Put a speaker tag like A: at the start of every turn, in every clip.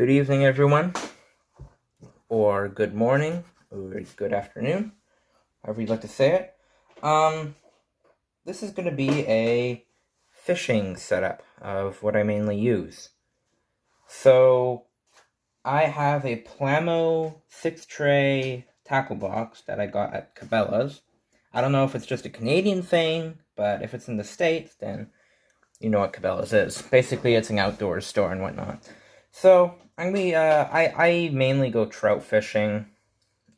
A: Good evening, everyone, or good morning, or good afternoon, however you'd like to say it. This is going to be a fishing setup of what I mainly use. So, I have a Plamo 6-tray tackle box that I got at Cabela's. I don't know if it's just a Canadian thing, but if it's in the States, then you know what Cabela's is. Basically, it's an outdoor store and whatnot. So, I mainly go trout fishing.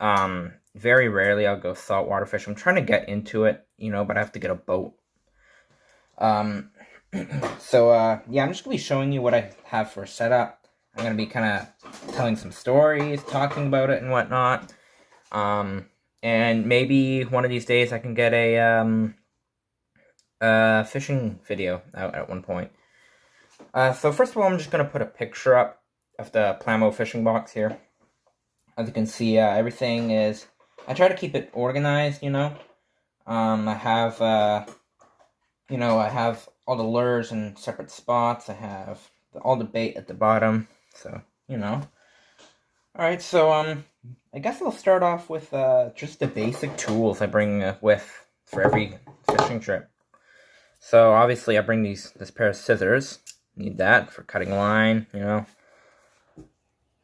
A: Very rarely I'll go saltwater fishing. I'm trying to get into it, but I have to get a boat. Um, yeah, I'm just gonna be showing you what I have for a setup. I'm gonna be kind of telling some stories, talking about it and whatnot. And maybe one of these days I can get a fishing video out at one point. So first of all, I'm just gonna put a picture up of the Plamo fishing box here. As you can see, everything is. I try to keep it organized. I have I have all the lures in separate spots. I have all the bait at the bottom. So All right. So I guess I'll start off with just the basic tools I bring with for every fishing trip. So obviously I bring this pair of scissors. Need that for cutting line.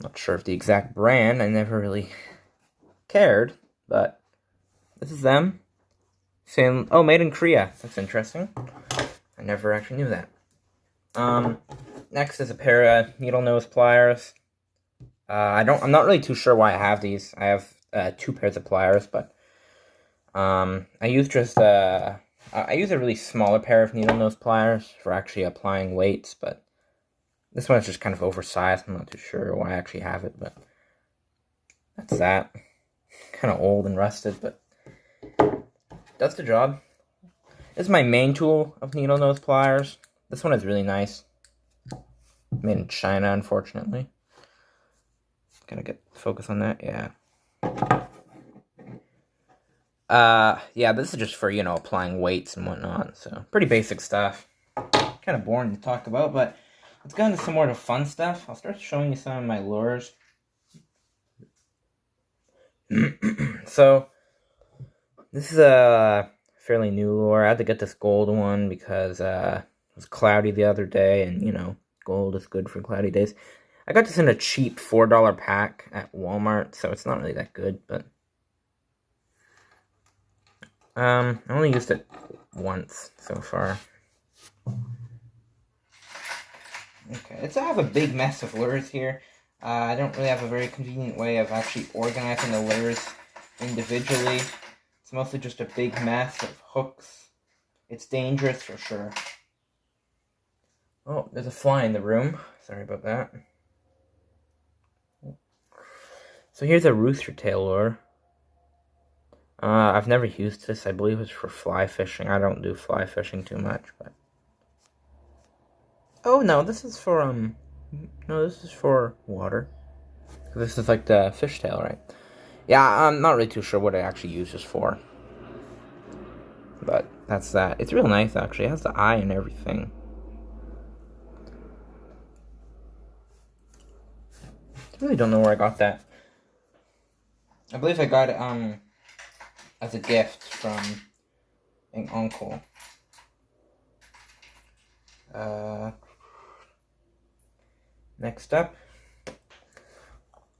A: Not sure of the exact brand. I never really cared, but this is them. Saying, oh, made in Korea. That's interesting. I never actually knew that. Next is a pair of needle nose pliers. I'm not really too sure why I have these. I have 2 pairs of pliers, but I use I use a really smaller pair of needle nose pliers for actually applying weights, but this one's just kind of oversized. I'm not too sure why I actually have it, but that's that. Kind of old and rusted, but does the job. This is my main tool of needle nose pliers. This one is really nice. Made in China, unfortunately. Gotta get focus on that, yeah. Yeah, this is just for, applying weights and whatnot, so pretty basic stuff. Kind of boring to talk about, but let's go into some more of the fun stuff. I'll start showing you some of my lures. So, this is a fairly new lure. I had to get this gold one because it was cloudy the other day, and, gold is good for cloudy days. I got this in a cheap $4 pack at Walmart, so it's not really that good, but I only used it once so far. Okay, so I have a big mess of lures here. I don't really have a very convenient way of actually organizing the lures individually. It's mostly just a big mess of hooks. It's dangerous for sure. Oh, there's a fly in the room. Sorry about that. So here's a rooster tail lure. I've never used this. I believe it's for fly fishing. I don't do fly fishing too much, but... Oh, no, this is for, No, this is for water. This is like the fishtail, right? Yeah, I'm not really too sure what I actually use this for. But that's that. It's real nice, actually. It has the eye and everything. I really don't know where I got that. I believe I got it, as a gift from an uncle. Next up,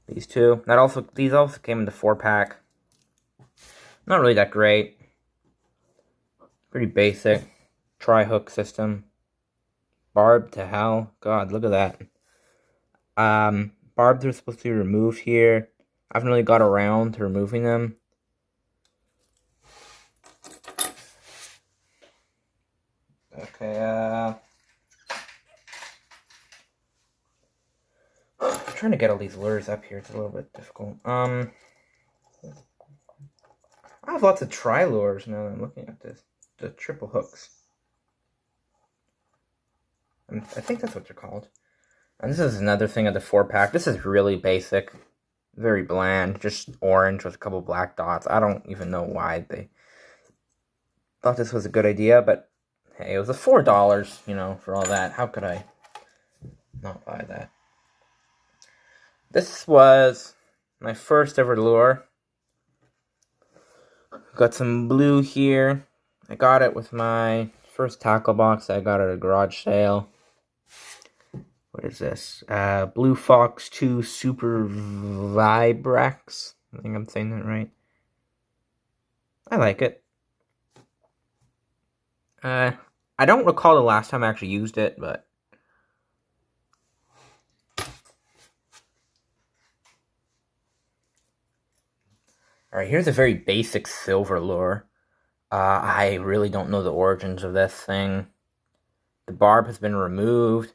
A: these two. These also came in the 4-pack. Not really that great. Pretty basic. Tri-hook system. Barbed to hell. God, look at that. Barbs are supposed to be removed here. I haven't really got around to removing them. Okay, I'm trying to get all these lures up here. It's a little bit difficult. I have lots of tri-lures now that I'm looking at this. The triple hooks. I think that's what they're called. And this is another thing of the 4-pack. This is really basic. Very bland. Just orange with a couple black dots. I don't even know why they thought this was a good idea, but hey, it was a $4, for all that. How could I not buy that? This was my first ever lure. Got some blue here. I got it with my first tackle box I got at a garage sale. What is this? Blue Fox 2 Super Vibrax. I think I'm saying that right. I like it. I don't recall the last time I actually used it, but alright, here's a very basic silver lure. I really don't know the origins of this thing. The barb has been removed.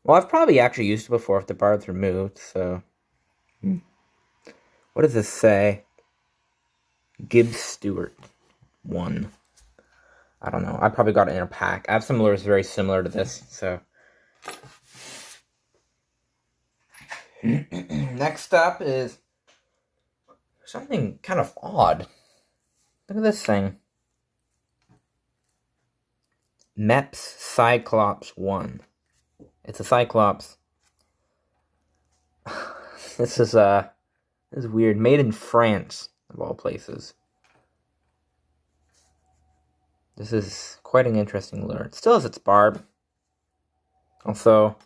A: Well, I've probably actually used it before if the barb's removed, so... What does this say? Gibbs Stewart 1. I don't know. I probably got it in a pack. I have some lures very similar to this, so... Next up is something kind of odd. Look at this thing. Mepps Cyclops 1. It's a Cyclops. This is weird. Made in France, of all places. This is quite an interesting lure. It still has its barb. Also,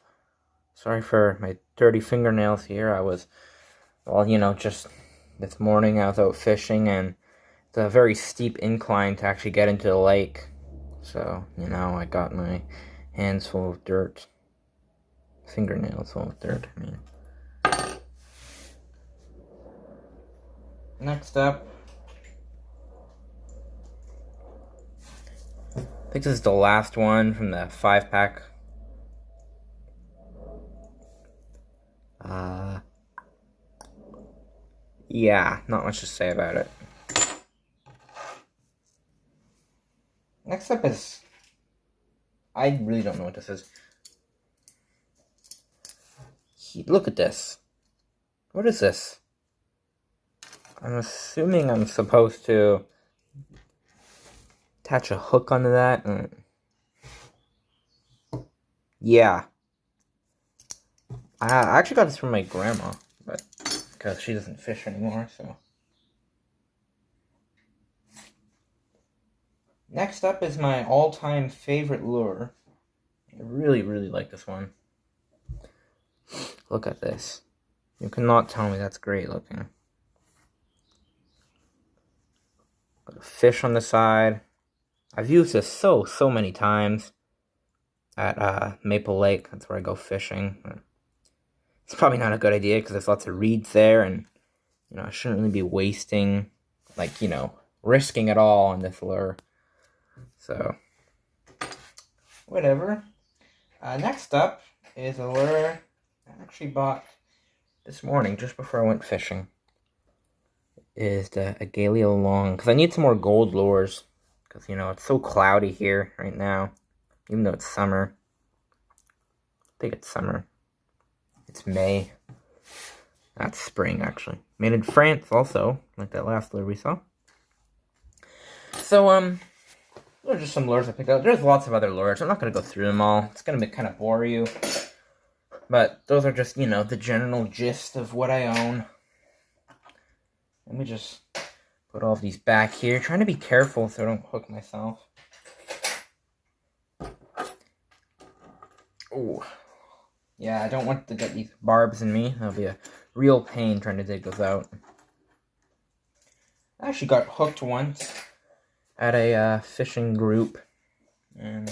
A: sorry for my dirty fingernails here. I was, well, you know, just this morning I was out fishing, and it's a very steep incline to actually get into the lake. So, you know, I got my hands full of dirt. Fingernails full of dirt, I mean. Next up, I think this is the last one from the 5-pack. Yeah, not much to say about it. Next up is, I really don't know what this is. Look at this. What is this? I'm assuming I'm supposed to attach a hook onto that. Yeah. I actually got this from my grandma, but because she doesn't fish anymore, so. Next up is my all-time favorite lure. I really, really like this one. Look at this. You cannot tell me that's great looking. Got a fish on the side. I've used this so many times at Maple Lake. That's where I go fishing. It's probably not a good idea because there's lots of reeds there, and you know I shouldn't really be wasting, like, you know, risking it all on this lure. So, whatever. Next up is a lure I actually bought this morning just before I went fishing. Is the Agaleo Long, because I need some more gold lures, because, you know, it's so cloudy here right now, even though it's summer. I think it's summer. It's May. That's spring, actually. Made in France, also, like that last lure we saw. So, those are just some lures I picked out. There's lots of other lures. I'm not going to go through them all. It's going to kind of bore you. But those are just, you know, the general gist of what I own. Let me just put all of these back here. Trying to be careful so I don't hook myself. Oh. Yeah, I don't want to get these barbs in me. That'll be a real pain trying to dig those out. I actually got hooked once at a fishing group. And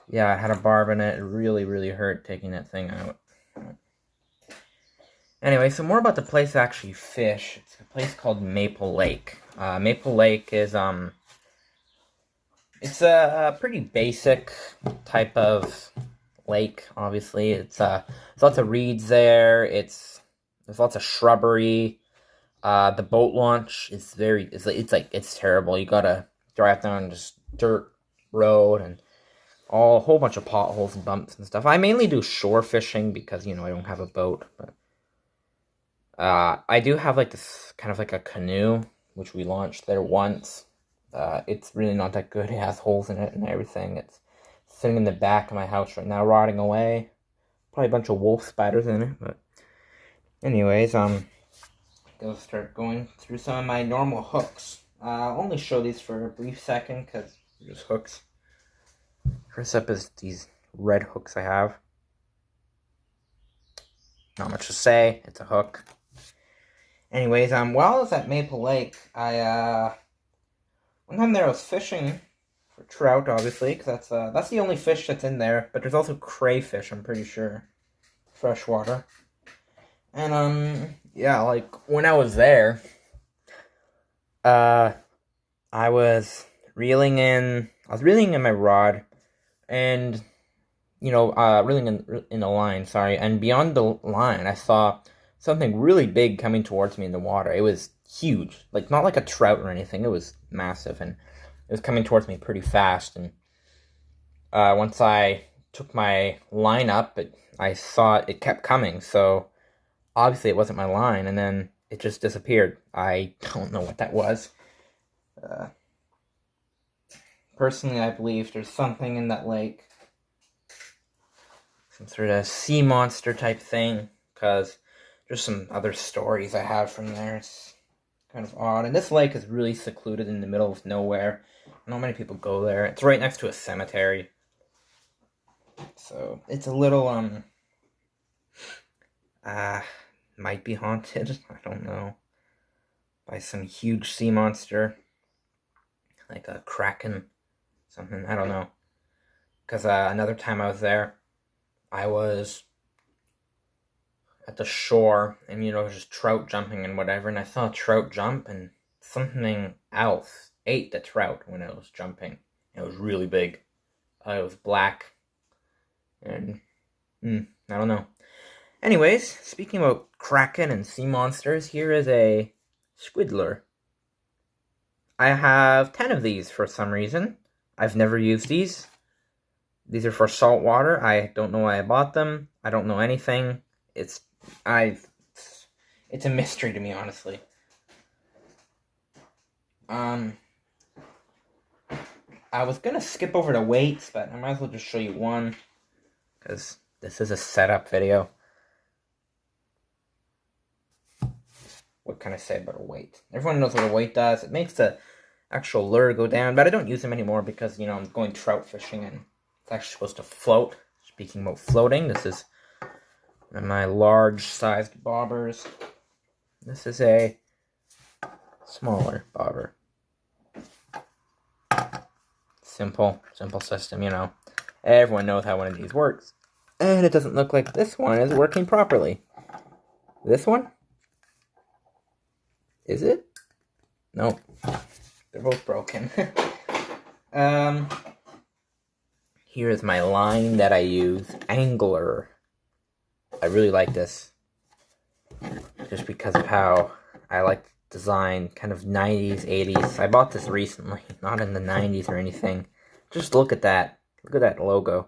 A: yeah, I had a barb in it. It really, really hurt taking that thing out. Anyway, so more about the place I actually fish. It's a place called Maple Lake. Maple Lake is, it's a pretty basic type of lake, obviously. It's, there's lots of reeds there. There's lots of shrubbery. The boat launch is it's terrible. You gotta drive down just dirt road and a whole bunch of potholes and bumps and stuff. I mainly do shore fishing because, you know, I don't have a boat, but I do have like this kind of like a canoe, which we launched there once. It's really not that good. It has holes in it and everything. It's sitting in the back of my house right now, rotting away. Probably a bunch of wolf spiders in it, but anyways, go start going through some of my normal hooks. I'll only show these for a brief second because they're just hooks. First up is these red hooks I have. Not much to say, it's a hook. Anyways, while I was at Maple Lake, one time there I was fishing for trout, obviously, because that's the only fish that's in there. But there's also crayfish, I'm pretty sure, freshwater. And yeah, like when I was there, I was reeling in my rod, and reeling in a line. Sorry, and beyond the line, I saw something really big coming towards me in the water. It was huge, like not like a trout or anything. It was massive, and it was coming towards me pretty fast. And once I took my line up, I saw it kept coming. So obviously it wasn't my line, and then it just disappeared. I don't know what that was. Personally, I believe there's something in that lake. Some sort of sea monster type thing, because there's some other stories I have from there. It's kind of odd. And this lake is really secluded in the middle of nowhere. Not many people go there. It's right next to a cemetery. So it's a little, might be haunted. I don't know. By some huge sea monster. Like a kraken. Something. I don't know. Because another time I was there, I was at the shore, and there's just trout jumping and whatever, and I saw a trout jump, and something else ate the trout when it was jumping. It was really big. It was black, and I don't know. Anyways, speaking about kraken and sea monsters, here is a squidler. I have 10 of these for some reason. I've never used these. These are for salt water. I don't know why I bought them. I don't know anything. It's a mystery to me, honestly. I was gonna skip over to weights, but I might as well just show you one, because this is a setup video. What can I say about a weight? Everyone knows what a weight does. It makes the actual lure go down, but I don't use them anymore because, I'm going trout fishing, and it's actually supposed to float. Speaking about floating, this is one of my large-sized bobbers. This is a smaller bobber. Simple system, Everyone knows how one of these works. And it doesn't look like this one is working properly. This one? Is it? Nope. They're both broken. Here is my line that I use. Angler. I really like this. Just because of how I like the design. Kind of 90s, 80s. I bought this recently. Not in the 90s or anything. Just look at that. Look at that logo.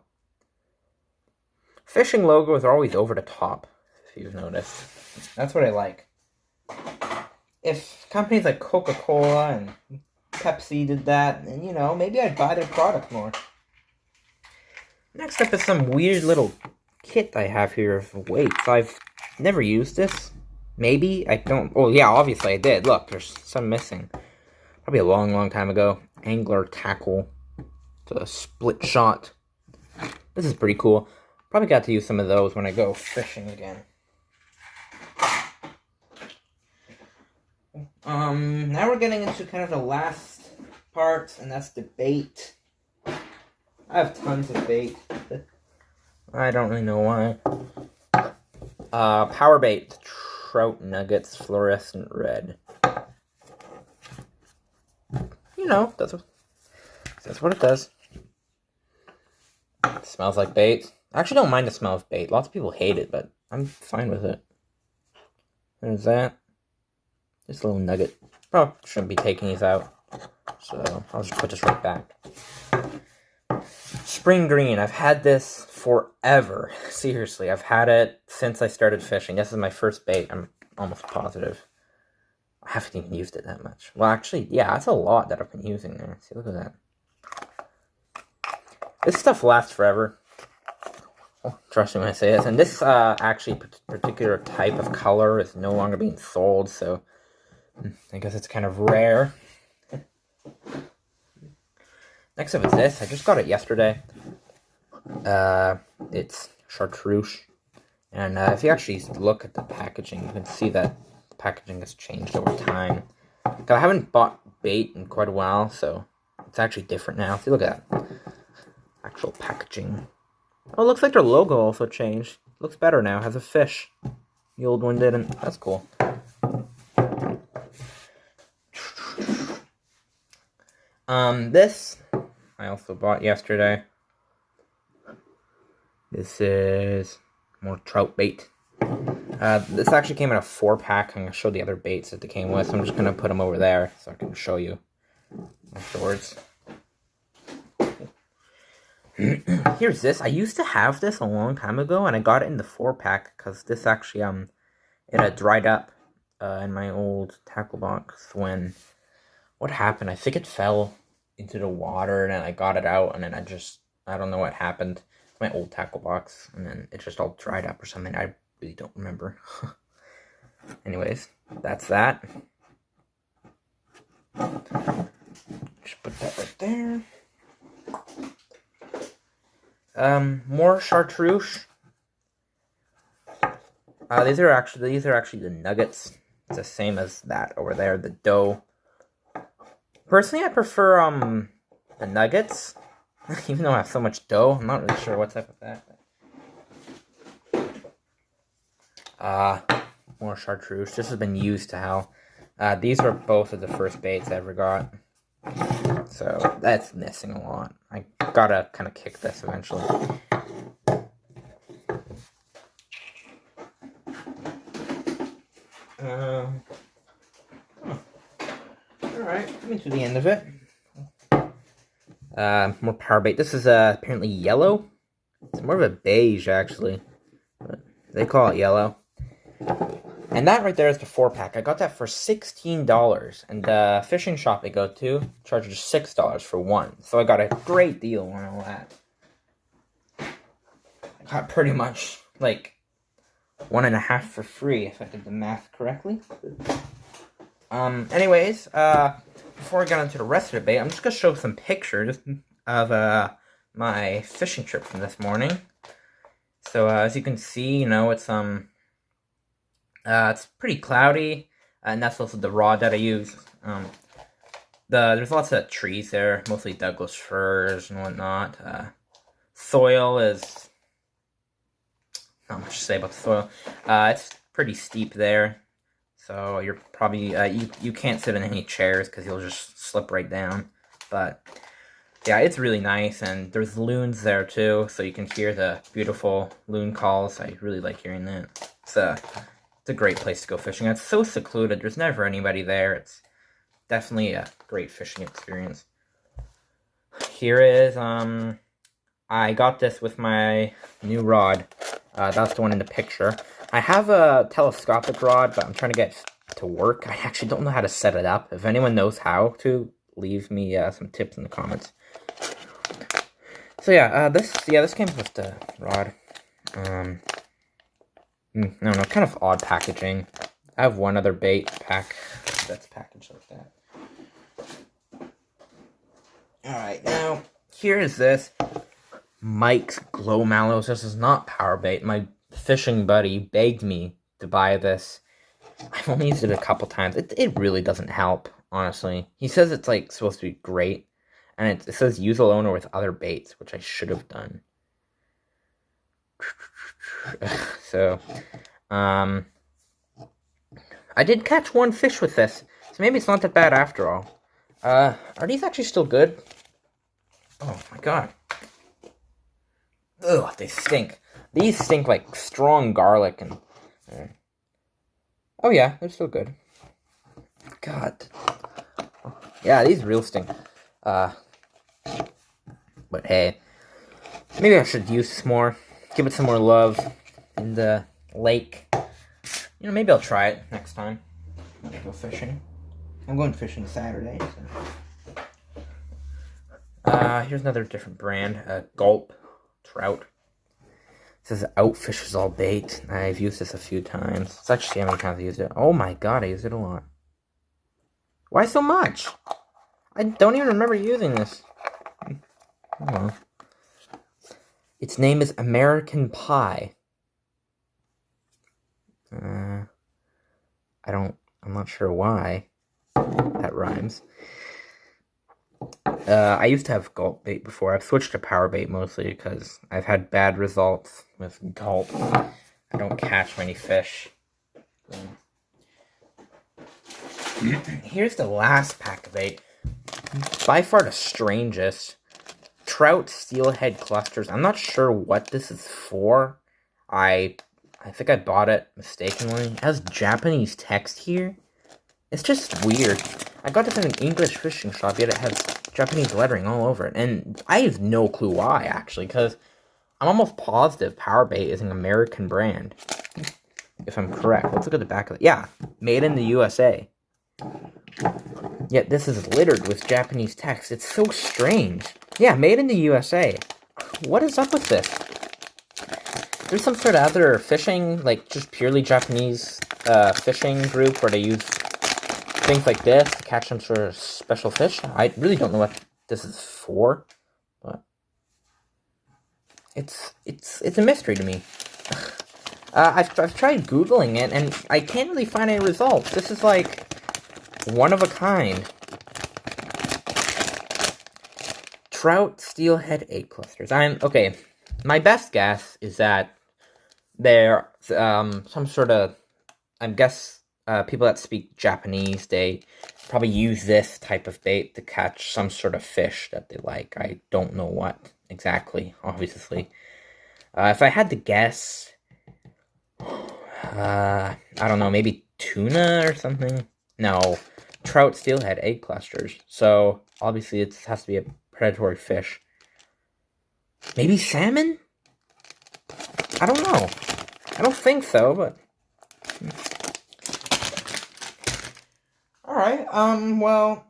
A: Fishing logos are always over the top, if you've noticed. That's what I like. If companies like Coca-Cola and Pepsi did that, and maybe I'd buy their product more. Next up is some weird little kit I have here of weights. I've never used this. Maybe I don't. Oh yeah, obviously I did. Look, there's some missing. Probably a long time ago. Angler tackle. It's a split shot. This is pretty cool. Probably got to use some of those when I go fishing again. Now we're getting into kind of the last part, and that's the bait. I have tons of bait. I don't really know why. Power bait. Trout nuggets, fluorescent red. That's what it does. It smells like bait. I actually don't mind the smell of bait. Lots of people hate it, but I'm fine with it. There's that. Just a little nugget. Probably shouldn't be taking these out. So I'll just put this right back. Spring green. I've had this forever. Seriously, I've had it since I started fishing. This is my first bait. I'm almost positive. I haven't even used it that much. Well, actually, yeah, that's a lot that I've been using there. See, look at that. This stuff lasts forever. Trust me when I say this. And this actually particular type of color is no longer being sold, so I guess it's kind of rare. Next up is this. I just got it yesterday. It's chartreuse. And if you actually look at the packaging, you can see that the packaging has changed over time. I haven't bought bait in quite a while, so it's actually different now. See, look at that. Actual packaging. Oh, it looks like their logo also changed. Looks better now. Has a fish. The old one didn't. That's cool. This I also bought yesterday. This is more trout bait. This actually came in a 4-pack. I'm going to show the other baits that they came with. I'm just going to put them over there so I can show you afterwards. Here's this. I used to have this a long time ago, and I got it in the 4-pack because this actually it had dried up in my old tackle box when what happened. I think it fell into the water, and then I got it out, and then I don't know what happened. My old tackle box, and then it just all dried up or something. I really don't remember. Anyways, that's that. Just put that right there. More chartreuse. These are actually the nuggets. It's the same as that over there, the dough. Personally, I prefer the nuggets, even though I have so much dough. I'm not really sure what's up with that. More chartreuse. This has been used to hell. These were both of the first baits I ever got. So that's missing a lot. I gotta kind of kick this eventually. Alright, coming to the end of it. More power bait. This is apparently yellow. It's more of a beige actually, but they call it yellow. And that right there is the 4-pack. I got that for $16, and the fishing shop I go to charges $6 for one. So I got a great deal on all that. I got pretty much like 1.5 for free if I did the math correctly. Anyways, before I get into the rest of the bait, I'm just gonna show some pictures of my fishing trip from this morning. So as you can see, it's pretty cloudy, and that's also the rod that I use. There's lots of trees there, mostly Douglas firs and whatnot. Soil is not much to say about the soil. It's pretty steep there, so you're probably you can't sit in any chairs because you'll just slip right down. But yeah, it's really nice, and there's loons there too, so you can hear the beautiful loon calls. I really like hearing that. It's a great place to go fishing. It's so secluded. There's never anybody there. It's definitely a great fishing experience. Here is, I got this with my new rod. That's the one in the picture. I have a telescopic rod, but I'm trying to get it to work. I actually don't know how to set it up. If anyone knows how to, leave me some tips in the comments. So yeah, this came with the rod. I don't know, kind of odd packaging. I have one other bait pack that's packaged like that. Alright, now, here is this. Mike's Glow Mallows. This is not power bait. My fishing buddy begged me to buy this. I've only used it a couple times. It really doesn't help, honestly. He says it's like supposed to be great. And it says use alone or with other baits, which I should have done. So, I did catch one fish with this, so maybe it's not that bad after all. Are these actually still good? Oh my god. Ugh, they stink. These stink like strong garlic and... Oh yeah, they're still good. God. Yeah, these real stink. But hey, maybe I should use this more. Give it some more love in the lake. Maybe I'll try it next time when I go fishing. I'm going fishing Saturday, so. Here's another different brand, Gulp Trout. says outfishes all bait. I've used this a few times. Let's actually see how many times I used it. Oh my god, I used it a lot. Why so much? I don't even remember using this. Oh. Its name is American Pie. I'm not sure why that rhymes. I used to have gulp bait before. I've switched to power bait mostly because I've had bad results with gulp. I don't catch many fish. Here's the last pack of bait. By far the strangest. Trout steelhead clusters. I'm not sure what this is for. I think I bought it mistakenly. It has Japanese text here. It's just weird. I got this in an English fishing shop, yet it has Japanese lettering all over it. And I have no clue why, actually, because I'm almost positive Power Bait is an American brand. If I'm correct. Let's look at the back of it. Yeah, made in the USA. Yet this is littered with Japanese text. It's so strange. Yeah, made in the USA. What is up with this? There's some sort of other fishing, like just purely Japanese fishing group where they use things like this to catch some sort of special fish. I really don't know what this is for, but it's a mystery to me. I've tried Googling it, and I can't really find any results. This is like one of a kind. Trout steelhead egg clusters. Okay. My best guess is that they're some sort of, I guess, people that speak Japanese, they probably use this type of bait to catch some sort of fish that they like. I don't know what exactly, obviously. If I had to guess, I don't know, maybe tuna or something? No, trout steelhead egg clusters. So, obviously, it has to be a predatory fish. Maybe salmon? I don't know. I don't think so, but... Alright, well...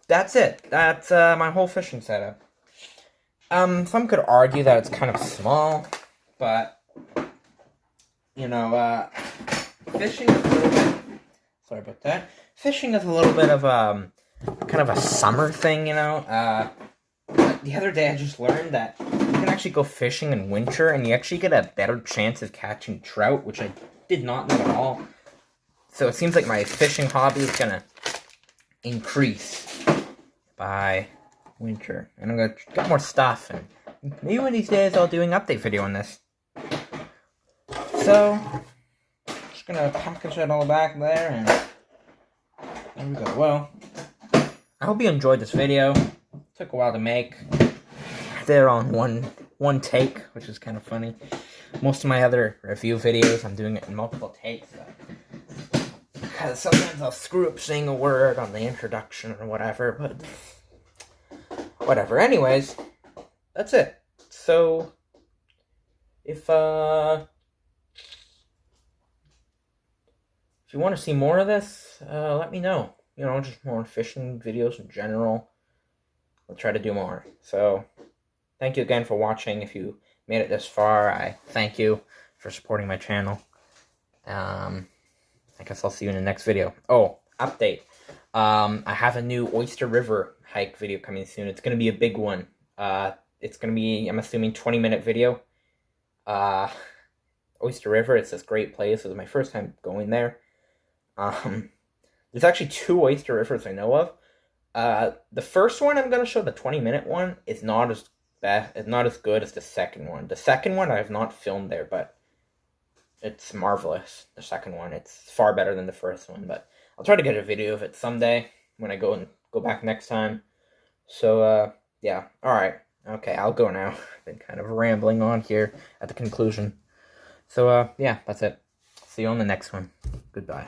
A: That's it. That's, my whole fishing setup. Some could argue that it's kind of small, but... You know, fishing is a little bit... Sorry about that. Fishing is a little bit of, kind of a summer thing, you know? The other day I just learned that you can actually go fishing in winter and you actually get a better chance of catching trout, which I did not know at all. So it seems like my fishing hobby is gonna increase by winter. And I'm gonna get more stuff, and maybe one of these days I'll do an update video on this. So, just gonna package it all back there, and there we go. Well, I hope you enjoyed this video. Took a while to make. They're on one take, which is kind of funny. Most of my other review videos, I'm doing it in multiple takes. Because sometimes I'll screw up saying a word on the introduction or whatever, but whatever. Anyways, that's it. So, if you want to see more of this, let me know. You know, just more fishing videos in general. I'll try to do more. So, thank you again for watching. If you made it this far, I thank you for supporting my channel. I guess I'll see you in the next video. Oh, update. I have a new Oyster River hike video coming soon. It's going to be a big one. It's going to be, I'm assuming, 20-minute video. Oyster River, it's this great place. It was my first time going there. There's actually 2 Oyster Rivers I know of. The first one I'm going to show, the 20-minute one, is not as good as the second one. The second one I have not filmed there, but it's marvelous. The second one, it's far better than the first one, but I'll try to get a video of it someday when I go back next time. So, yeah. Alright. Okay, I'll go now. I've been kind of rambling on here at the conclusion. So, yeah, that's it. See you on the next one. Goodbye.